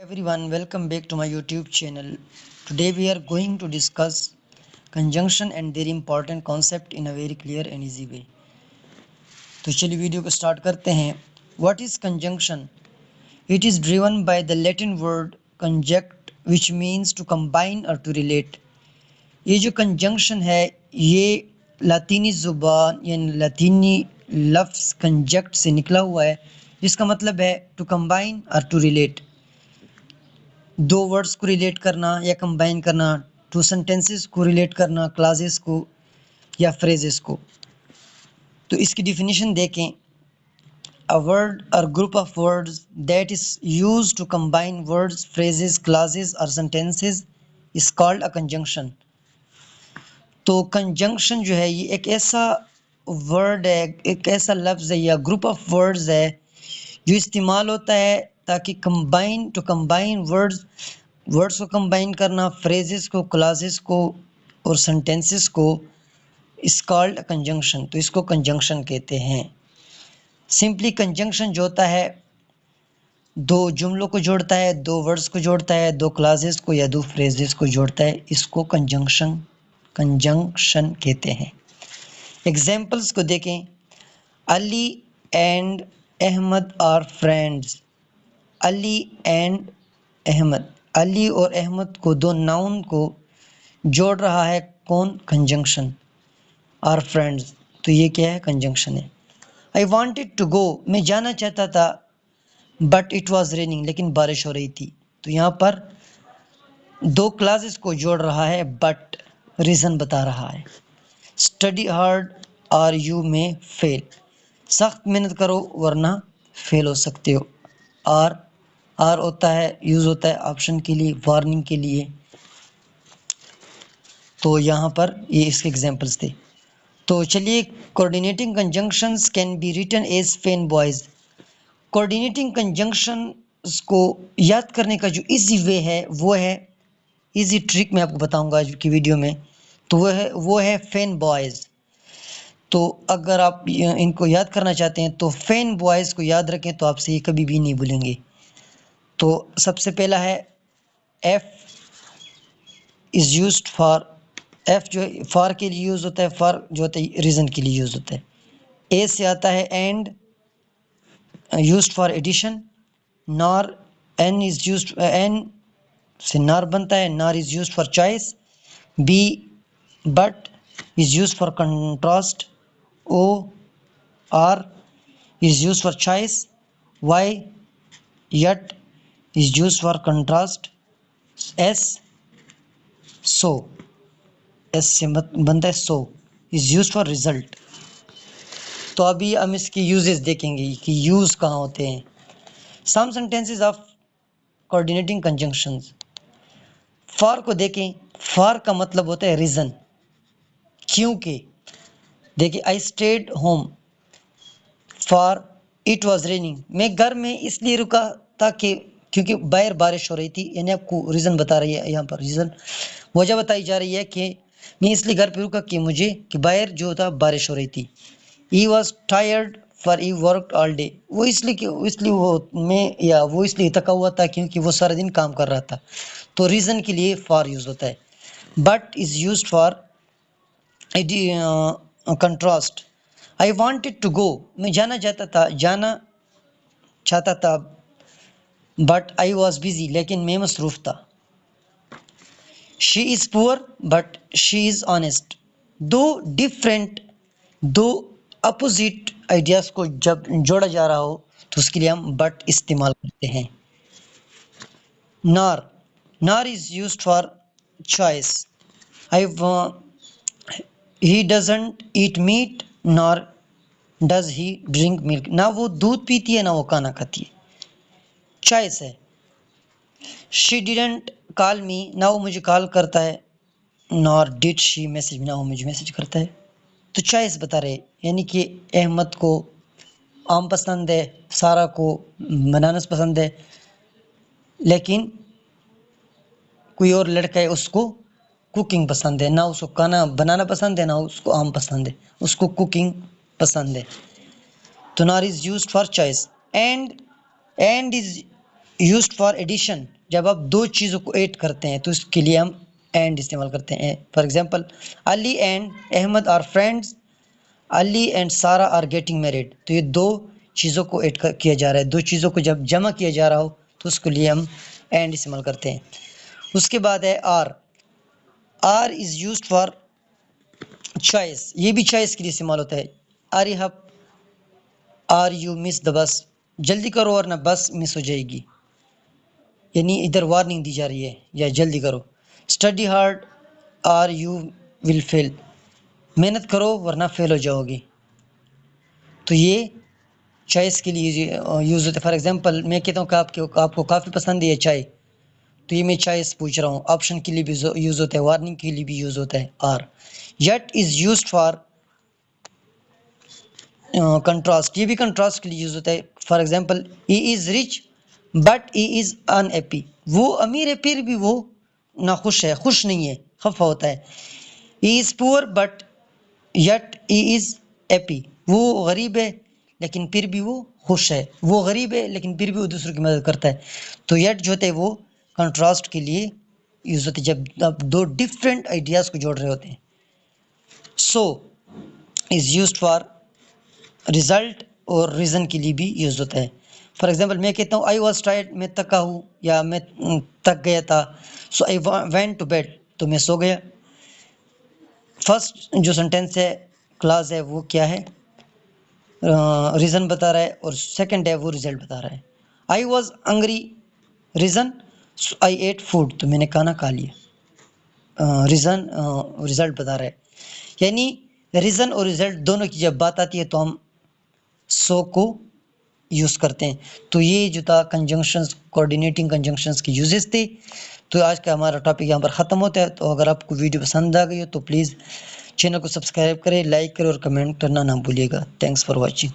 Everyone, welcome back to my YouTube channel. Today we are going to discuss conjunction and their important concept in a very clear and easy way. تو چلیے video کو start کرتے ہیں. What is conjunction? It is driven by the Latin word conjunct which means to combine or to relate. یہ جو conjunction ہے یہ لاطینی زبان یعنی لاطینی لفظ conjunct سے نکلا ہوا ہے جس کا مطلب ہے to combine or to relate. دو ورڈس کو ریلیٹ کرنا یا کمبائن کرنا، ٹو سینٹینسز کو ریلیٹ کرنا، کلازز کو یا فریزز کو. تو اس کی ڈیفینیشن دیکھیں. A word or group of words that is used to combine words, phrases, clauses or sentences is called a conjunction. تو کنجنکشن جو ہے یہ ایک ایسا ورڈ ہے، ایک ایسا لفظ ہے یا گروپ آف ورڈز ہے جو استعمال ہوتا ہے تاکہ کمبائن ورڈز کو کمبائن کرنا، فریزز کو، کلازز کو اور سنٹینسز کو اس کالڈ کنجنکشن. تو اس کو کنجنکشن کہتے ہیں. سمپلی کنجنکشن جو ہوتا ہے دو جملوں کو جوڑتا ہے، دو ورڈز کو جوڑتا ہے، دو کلازز کو یا دو فریزز کو جوڑتا ہے، اس کو کنجنکشن کہتے ہیں. ایگزامپلس کو دیکھیں. Ali and Ahmed are friends. Ali and Ahmed, Ali اور احمد کو دو ناؤن کو جوڑ رہا ہے کون؟ کنجنکشن. آر فرینڈز، تو یہ کیا ہے؟ کنجنکشن ہے. آئی وانٹیڈ ٹو گو، میں جانا چاہتا تھا، بٹ اٹ واز ریننگ، لیکن بارش ہو رہی تھی. تو یہاں پر دو کلازز کو جوڑ رہا ہے بٹ ریزن بتا رہا ہے. اسٹڈی ہارڈ اور یو میں فیل، سخت محنت کرو ورنہ فیل ہو سکتے ہو. آر ہوتا ہے یوز ہوتا ہے آپشن کے لیے، وارننگ کے لیے. تو یہاں پر یہ اس کے ایگزامپلس تھے. تو چلیے coordinating conjunctions can be written as fan boys. Coordinating conjunctions کو یاد کرنے کا جو ایزی وے ہے وہ ہے، ایزی ٹرک میں آپ کو بتاؤں گا آج کی ویڈیو میں، تو وہ ہے فین بوائز. تو اگر آپ ان کو یاد کرنا چاہتے ہیں تو فین بوائز کو یاد رکھیں تو آپ سے یہ کبھی بھی نہیں بھولیں گے. تو سب سے پہلا ہے F is used for, F جو فار کے لیے یوز ہوتا ہے، فار جو ہوتا ہے ریزن کے لیے یوز ہوتا ہے. اے سے آتا ہے and, used for addition. Nor, N is used, N سے نار بنتا ہے، nor is used for choice. B but is used for contrast. O R is used for choice. Y yet is used for contrast. S so، S سے بنتا ہے so is used for result. تو ابھی ہم اس کی uses دیکھیں گے کہ یوز کہاں ہوتے ہیں. Some sentences of coordinating conjunctions. For کو دیکھیں. فار کا مطلب ہوتا ہے ریزن، کیونکہ. دیکھیں I stayed home for it was raining, میں گھر میں اس لیے رکا تھا کہ کیونکہ باہر بارش ہو رہی تھی. یعنی آپ کو ریزن بتا رہی ہے، یہاں پر ریزن وجہ بتائی جا رہی ہے کہ میں اس لیے گھر پہ رکا کہ باہر جو تھا بارش ہو رہی تھی. He was tired for he worked all day, وہ اس لیے تھکا ہوا تھا کیونکہ وہ سارا دن کام کر رہا تھا. تو ریزن کے لیے فار یوز ہوتا ہے. But is used for contrast. I wanted to go, میں جانا چاہتا تھا بٹ آئی واز بزی، لیکن میں مصروف تھا. She is poor but she is honest. دو اپوزٹ آئیڈیاز کو جب جوڑا جا رہا ہو تو اس کے لیے ہم بٹ استعمال کرتے ہیں. Nor is used for choice. He doesn't eat meat nor does he drink milk, نہ وہ دودھ پیتی ہے نہ وہ کھانا کھاتی ہے. چوائس ہے. شی ڈیڈنٹ کال می، نہ وہ مجھے کال کرتا ہے. نار ڈڈ شی میسج، نہ وہ مجھے میسج کرتا ہے. تو چوائس بتا رہے، یعنی کہ احمد کو آم پسند ہے، سارا کو بنانس پسند ہے، لیکن کوئی اور لڑکا ہے اس کو کوکنگ پسند ہے. نہ اس کو کھانا بنانا پسند ہے، نہ اس کو آم پسند ہے، اس کو کوکنگ پسند ہے. تو نار is used for choice. And is used for edition, جب آپ دو چیزوں کو ایڈ کرتے ہیں تو اس کے لیے ہم اینڈ استعمال کرتے ہیں. For example Ali and Ahmed are friends, Ali and Sara are getting married. تو یہ دو چیزوں کو ایڈ کیا جا رہا ہے، دو چیزوں کو جب جمع کیا جا رہا ہو تو اس کے لیے ہم اینڈ استعمال کرتے ہیں. اس کے بعد ہے or. Or is used for choice, یہ بھی چوائس کے لیے استعمال ہوتا ہے. Hurry up or you miss the bus, جلدی کرو ورنہ بس مس ہو جائے گی، یعنی ادھر وارننگ دی جا رہی ہے یا جلدی کرو. Study hard or you will fail, محنت کرو ورنہ فیل ہو جاؤ گی. تو یہ چوائس کے لیے یوز ہوتا ہے. فار ایگزامپل میں کہتا ہوں کہ آپ کو کافی پسند ہے چائے، تو یہ میں چوائس پوچھ رہا ہوں، آپشن کے لیے بھی یوز ہوتا ہے، وارننگ کے لیے بھی یوز ہوتا ہے or. Yet is used for contrast, یہ بھی کنٹراسٹ کے لیے یوز ہوتا ہے. For example he is rich but he is unhappy, وہ امیر ہے پھر بھی وہ ناخوش ہے، خوش نہیں ہے، خفا ہوتا ہے. ہی از poor but yet he is happy, وہ غریب ہے لیکن پھر بھی وہ خوش ہے، وہ غریب ہے لیکن پھر بھی وہ دوسروں کی مدد کرتا ہے. تو یٹ جو ہوتا ہے وہ کنٹراسٹ کے لیے یوز ہوتے ہیں جب آپ دو ڈفرینٹ آئیڈیاز کو جوڑ رہے ہوتے ہیں. سو از یوزڈ فار رزلٹ اور ریزن کے لیے بھی یوز ہوتا ہے. فار ایگزامپل میں کہتا ہوں آئی واز ٹائرڈ، میں تکا ہوں یا میں تک گیا تھا. سو آئی وینٹ ٹو بیڈ، تو میں سو گیا. فرسٹ جو سینٹینس ہے کلاز ہے وہ کیا ہے، ریزن بتا رہا ہے، اور سیکنڈ ہے وہ رزلٹ بتا رہا ہے. I was hungry, reason I ate food, تو میں نے کھانا کھا لیا. ریزن رزلٹ بتا رہا ہے. یعنی ریزن اور رزلٹ دونوں کی جب بات آتی ہے تو ہم سو کو یوز کرتے ہیں. تو یہ جو تھا کنجنکشنز، کوآرڈینیٹنگ کنجنکشنز کی یوزز تھی. تو آج کا ہمارا ٹاپک یہاں پر ختم ہوتا ہے. تو اگر آپ کو ویڈیو پسند آ گئی ہو تو پلیز چینل کو سبسکرائب کریں، لائک کریں اور کمنٹ کرنا نہ بھولیے گا. Thanks for watching.